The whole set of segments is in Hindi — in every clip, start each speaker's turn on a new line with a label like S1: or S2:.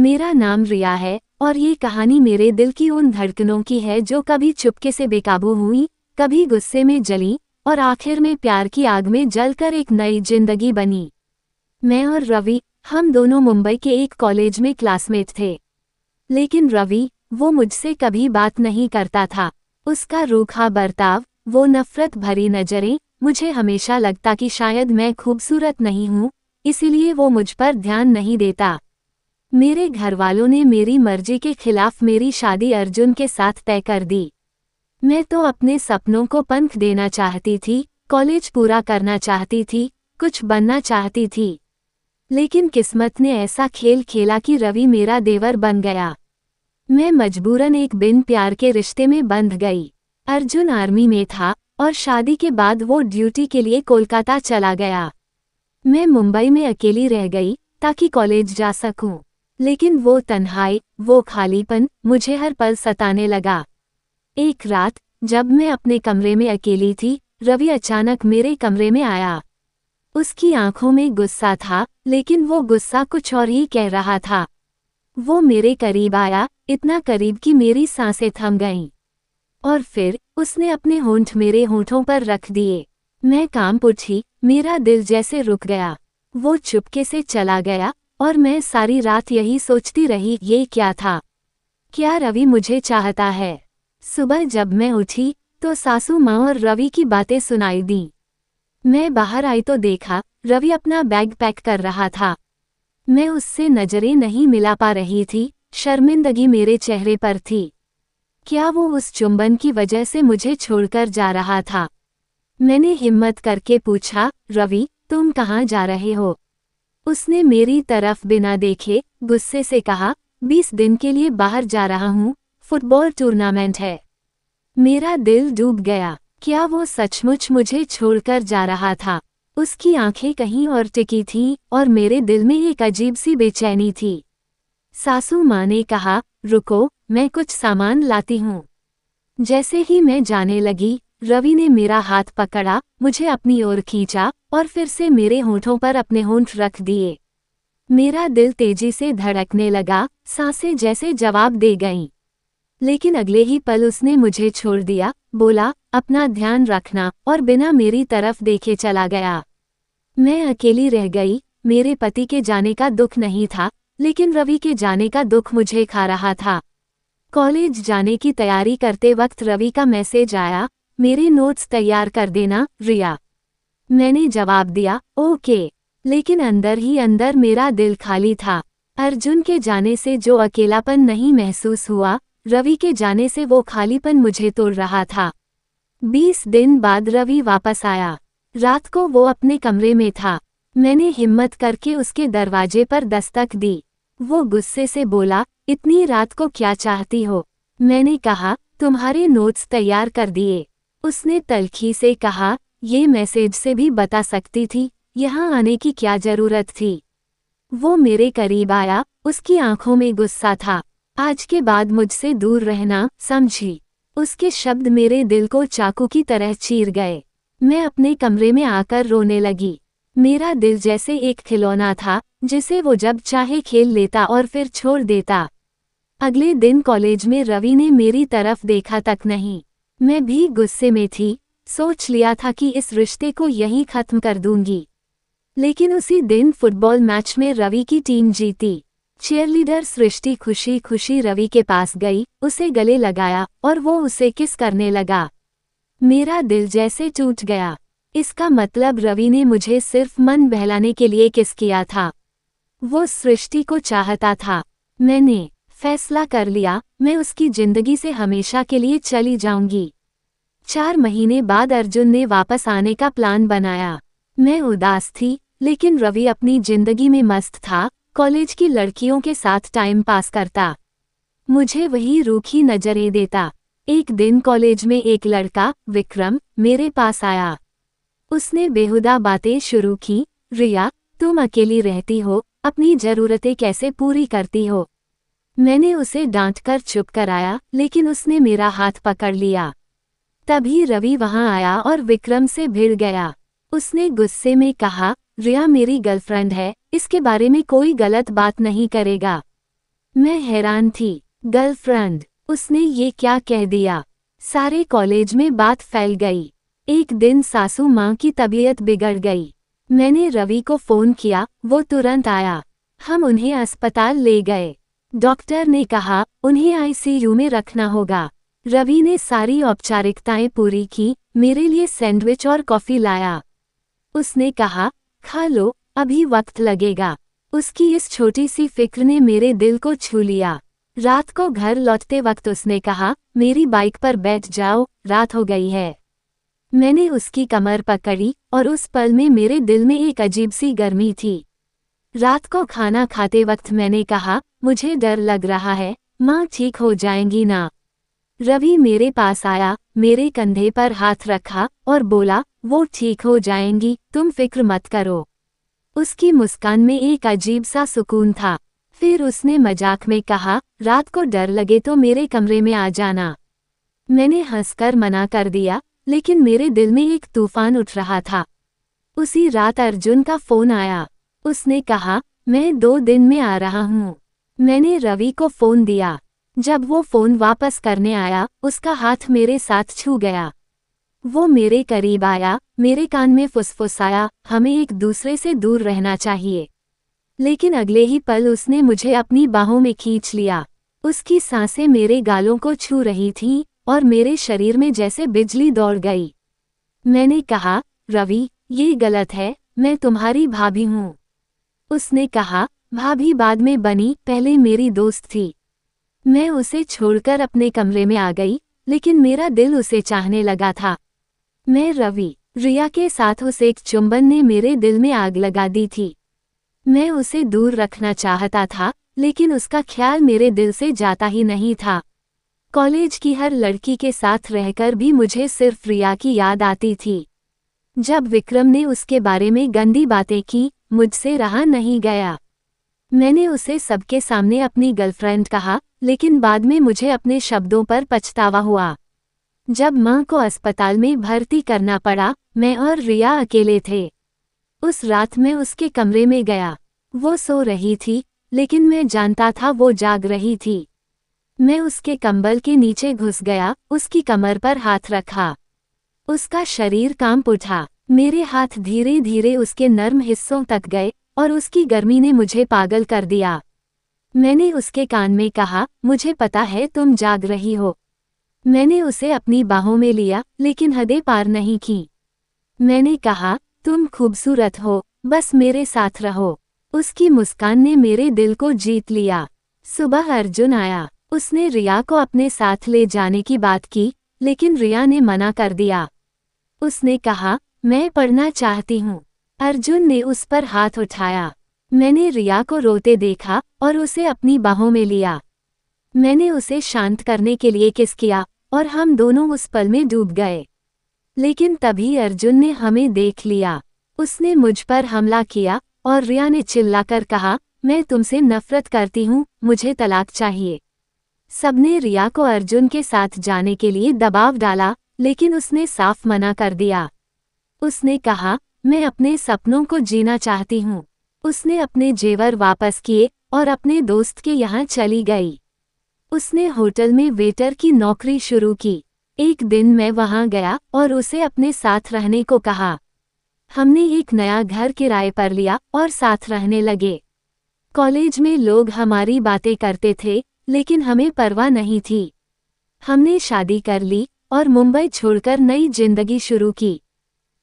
S1: मेरा नाम रिया है और ये कहानी मेरे दिल की उन धड़कनों की है जो कभी चुपके से बेकाबू हुई, कभी गुस्से में जली और आखिर में प्यार की आग में जलकर एक नई जिंदगी बनी। मैं और रवि, हम दोनों मुंबई के एक कॉलेज में क्लासमेट थे। लेकिन रवि, वो मुझसे कभी बात नहीं करता था। उसका रूखा बर्ताव, वो नफरत भरी नजरें, मुझे हमेशा लगता कि शायद मैं खूबसूरत नहीं हूँ, इसीलिए वो मुझ पर ध्यान नहीं देता। मेरे घरवालों ने मेरी मर्जी के खिलाफ मेरी शादी अर्जुन के साथ तय कर दी। मैं तो अपने सपनों को पंख देना चाहती थी, कॉलेज पूरा करना चाहती थी, कुछ बनना चाहती थी। लेकिन किस्मत ने ऐसा खेल खेला कि रवि मेरा देवर बन गया। मैं मजबूरन एक बिन प्यार के रिश्ते में बंध गई। अर्जुन आर्मी में था और शादी के बाद वो ड्यूटी के लिए कोलकाता चला गया। मैं मुंबई में अकेली रह गई ताकि कॉलेज जा सकूं। लेकिन वो तन्हाई, वो खालीपन मुझे हर पल सताने लगा। एक रात जब मैं अपने कमरे में अकेली थी, रवि अचानक मेरे कमरे में आया। उसकी आंखों में गुस्सा था, लेकिन वो गुस्सा कुछ और ही कह रहा था। वो मेरे करीब आया, इतना करीब कि मेरी सांसें थम गईं। और फिर उसने अपने होंठ मेरे होंठों पर रख दिए। मैं कांप उठी, मेरा दिल जैसे रुक गया। वो चुपके से चला गया और मैं सारी रात यही सोचती रही, ये क्या था? क्या रवि मुझे चाहता है? सुबह जब मैं उठी तो सासू माँ और रवि की बातें सुनाई दी। मैं बाहर आई तो देखा रवि अपना बैग पैक कर रहा था। मैं उससे नजरें नहीं मिला पा रही थी, शर्मिंदगी मेरे चेहरे पर थी। क्या वो उस चुंबन की वजह से मुझे छोड़कर जा रहा था? मैंने हिम्मत करके पूछा, रवि, तुम कहाँ जा रहे हो? उसने मेरी तरफ बिना देखे गुस्से से कहा, 20 दिन के लिए बाहर जा रहा हूँ, फुटबॉल टूर्नामेंट है। मेरा दिल डूब गया। क्या वो सचमुच मुझे छोड़कर जा रहा था? उसकी आंखें कहीं और टिकी थीं और मेरे दिल में एक अजीब सी बेचैनी थी। सासू माँ ने कहा, रुको, मैं कुछ सामान लाती हूँ। जैसे ही मैं जाने लगी, रवि ने मेरा हाथ पकड़ा, मुझे अपनी ओर खींचा और फिर से मेरे होंठों पर अपने होंठ रख दिए। मेरा दिल तेजी से धड़कने लगा, सांसें जैसे जवाब दे गईं। लेकिन अगले ही पल उसने मुझे छोड़ दिया, बोला, अपना ध्यान रखना, और बिना मेरी तरफ देखे चला गया। मैं अकेली रह गई। मेरे पति के जाने का दुख नहीं था, लेकिन रवि के जाने का दुख मुझे खा रहा था। कॉलेज जाने की तैयारी करते वक्त रवि का मैसेज आया, मेरे नोट्स तैयार कर देना, रिया। मैंने जवाब दिया, ओके। लेकिन अंदर ही अंदर मेरा दिल खाली था। अर्जुन के जाने से जो अकेलापन नहीं महसूस हुआ, रवि के जाने से वो खालीपन मुझे तोड़ रहा था। 20 दिन बाद रवि वापस आया। रात को वो अपने कमरे में था। मैंने हिम्मत करके उसके दरवाजे पर दस्तक दी। वो गुस्से से बोला, इतनी रात को क्या चाहती हो? मैंने कहा, तुम्हारे नोट्स तैयार कर दिए। उसने तल्खी से कहा, ये मैसेज से भी बता सकती थी, यहाँ आने की क्या जरूरत थी? वो मेरे करीब आया, उसकी आंखों में गुस्सा था। आज के बाद मुझसे दूर रहना, समझी? उसके शब्द मेरे दिल को चाकू की तरह चीर गए। मैं अपने कमरे में आकर रोने लगी। मेरा दिल जैसे एक खिलौना था, जिसे वो जब चाहे खेल लेता और फिर छोड़ देता। अगले दिन कॉलेज में रवि ने मेरी तरफ देखा तक नहीं। मैं भी गुस्से में थी, सोच लिया था कि इस रिश्ते को यहीं खत्म कर दूंगी। लेकिन उसी दिन फुटबॉल मैच में रवि की टीम जीती। चीयरलीडर सृष्टि खुशी खुशी रवि के पास गई, उसे गले लगाया और वो उसे किस करने लगा। मेरा दिल जैसे टूट गया। इसका मतलब रवि ने मुझे सिर्फ मन बहलाने के लिए किस किया था। वो सृष्टि को चाहता था। मैंने फैसला कर लिया, मैं उसकी जिंदगी से हमेशा के लिए चली जाऊंगी। 4 महीने बाद अर्जुन ने वापस आने का प्लान बनाया। मैं उदास थी, लेकिन रवि अपनी जिंदगी में मस्त था, कॉलेज की लड़कियों के साथ टाइम पास करता। मुझे वही रूखी नजरें देता। एक दिन कॉलेज में एक लड़का, विक्रम, मेरे पास आया। उसने बेहुदा बातें शुरू की, रिया, तुम अकेली रहती हो, अपनी जरूरतें कैसे पूरी करती हो? मैंने उसे डांटकर चुप कराया, लेकिन उसने मेरा हाथ पकड़ लिया। तभी रवि वहां आया और विक्रम से भिड़ गया। उसने गुस्से में कहा, रिया मेरी गर्लफ्रेंड है, इसके बारे में कोई गलत बात नहीं करेगा। मैं हैरान थी। गर्लफ्रेंड, उसने ये क्या कह दिया? सारे कॉलेज में बात फैल गई। एक दिन सासू माँ की तबीयत बिगड़ गई। मैंने रवि को फोन किया, वो तुरंत आया। हम उन्हें अस्पताल ले गए। डॉक्टर ने कहा उन्हें आईसीयू में रखना होगा। रवि ने सारी औपचारिकताएं पूरी की, मेरे लिए सैंडविच और कॉफी लाया। उसने कहा, खा लो, अभी वक्त लगेगा। उसकी इस छोटी सी फिक्र ने मेरे दिल को छू लिया। रात को घर लौटते वक्त उसने कहा, मेरी बाइक पर बैठ जाओ, रात हो गई है। मैंने उसकी कमर पकड़ी और उस पल में मेरे दिल में एक अजीब सी गर्मी थी। रात को खाना खाते वक्त मैंने कहा, मुझे डर लग रहा है, माँ ठीक हो जाएंगी ना? रवि मेरे पास आया, मेरे कंधे पर हाथ रखा और बोला, वो ठीक हो जाएंगी, तुम फिक्र मत करो। उसकी मुस्कान में एक अजीब सा सुकून था। फिर उसने मजाक में कहा, रात को डर लगे तो मेरे कमरे में आ जाना। मैंने हंसकर मना कर दिया, लेकिन मेरे दिल में एक तूफान उठ रहा था। उसी रात अर्जुन का फोन आया। उसने कहा, मैं 2 दिन में आ रहा हूँ। मैंने रवि को फोन दिया। जब वो फोन वापस करने आया, उसका हाथ मेरे साथ छू गया। वो मेरे करीब आया, मेरे कान में फुसफुसाया, हमें एक दूसरे से दूर रहना चाहिए। लेकिन अगले ही पल उसने मुझे अपनी बाहों में खींच लिया। उसकी सांसें मेरे गालों को छू रही थीं और मेरे शरीर में जैसे बिजली दौड़ गई। मैंने कहा, रवि, ये गलत है, मैं तुम्हारी भाभी हूँ। उसने कहा, भाभी बाद में बनी, पहले मेरी दोस्त थी। मैं उसे छोड़कर अपने कमरे में आ गई, लेकिन मेरा दिल उसे चाहने लगा था। मैं रवि, रिया के साथ उस एक चुंबन ने मेरे दिल में आग लगा दी थी। मैं उसे दूर रखना चाहता था, लेकिन उसका ख्याल मेरे दिल से जाता ही नहीं था। कॉलेज की हर लड़की के साथ रहकर भी मुझे सिर्फ रिया की याद आती थी। जब विक्रम ने उसके बारे में गंदी बातें की, मुझसे रहा नहीं गया। मैंने उसे सबके सामने अपनी गर्लफ्रेंड कहा, लेकिन बाद में मुझे अपने शब्दों पर पछतावा हुआ। जब माँ को अस्पताल में भर्ती करना पड़ा, मैं और रिया अकेले थे। उस रात मैं उसके कमरे में गया। वो सो रही थी, लेकिन मैं जानता था वो जाग रही थी। मैं उसके कंबल के नीचे घुस गया, उसकी कमर पर हाथ रखा। उसका शरीर कांप उठा। मेरे हाथ धीरे धीरे उसके नर्म हिस्सों तक गए और उसकी गर्मी ने मुझे पागल कर दिया। मैंने उसके कान में कहा, मुझे पता है तुम जाग रही हो। मैंने उसे अपनी बाहों में लिया, लेकिन हदें पार नहीं की। मैंने कहा, तुम खूबसूरत हो, बस मेरे साथ रहो। उसकी मुस्कान ने मेरे दिल को जीत लिया। सुबह अर्जुन आया। उसने रिया को अपने साथ ले जाने की बात की, लेकिन रिया ने मना कर दिया। उसने कहा, मैं पढ़ना चाहती हूँ। अर्जुन ने उस पर हाथ उठाया। मैंने रिया को रोते देखा और उसे अपनी बाहों में लिया। मैंने उसे शांत करने के लिए किस किया और हम दोनों उस पल में डूब गए। लेकिन तभी अर्जुन ने हमें देख लिया। उसने मुझ पर हमला किया और रिया ने चिल्लाकर कहा, मैं तुमसे नफरत करती हूँ, मुझे तलाक चाहिए। सबने रिया को अर्जुन के साथ जाने के लिए दबाव डाला, लेकिन उसने साफ मना कर दिया। उसने कहा, मैं अपने सपनों को जीना चाहती हूँ। उसने अपने जेवर वापस किए और अपने दोस्त के यहाँ चली गई। उसने होटल में वेटर की नौकरी शुरू की। एक दिन मैं वहां गया और उसे अपने साथ रहने को कहा। हमने एक नया घर किराए पर लिया और साथ रहने लगे। कॉलेज में लोग हमारी बातें करते थे, लेकिन हमें परवाह नहीं थी। हमने शादी कर ली और मुंबई छोड़कर नई जिंदगी शुरू की।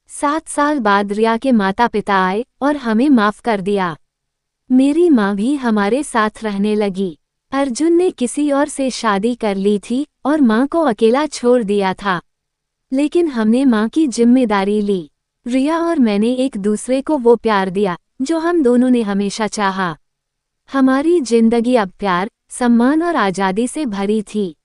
S1: 7 साल बाद रिया के माता पिता आए और हमें माफ कर दिया। मेरी माँ भी हमारे साथ रहने लगी। अर्जुन ने किसी और से शादी कर ली थी और माँ को अकेला छोड़ दिया था। लेकिन हमने माँ की जिम्मेदारी ली। रिया और मैंने एक दूसरे को वो प्यार दिया जो हम दोनों ने हमेशा चाहा। हमारी जिंदगी अब प्यार, सम्मान और आज़ादी से भरी थी।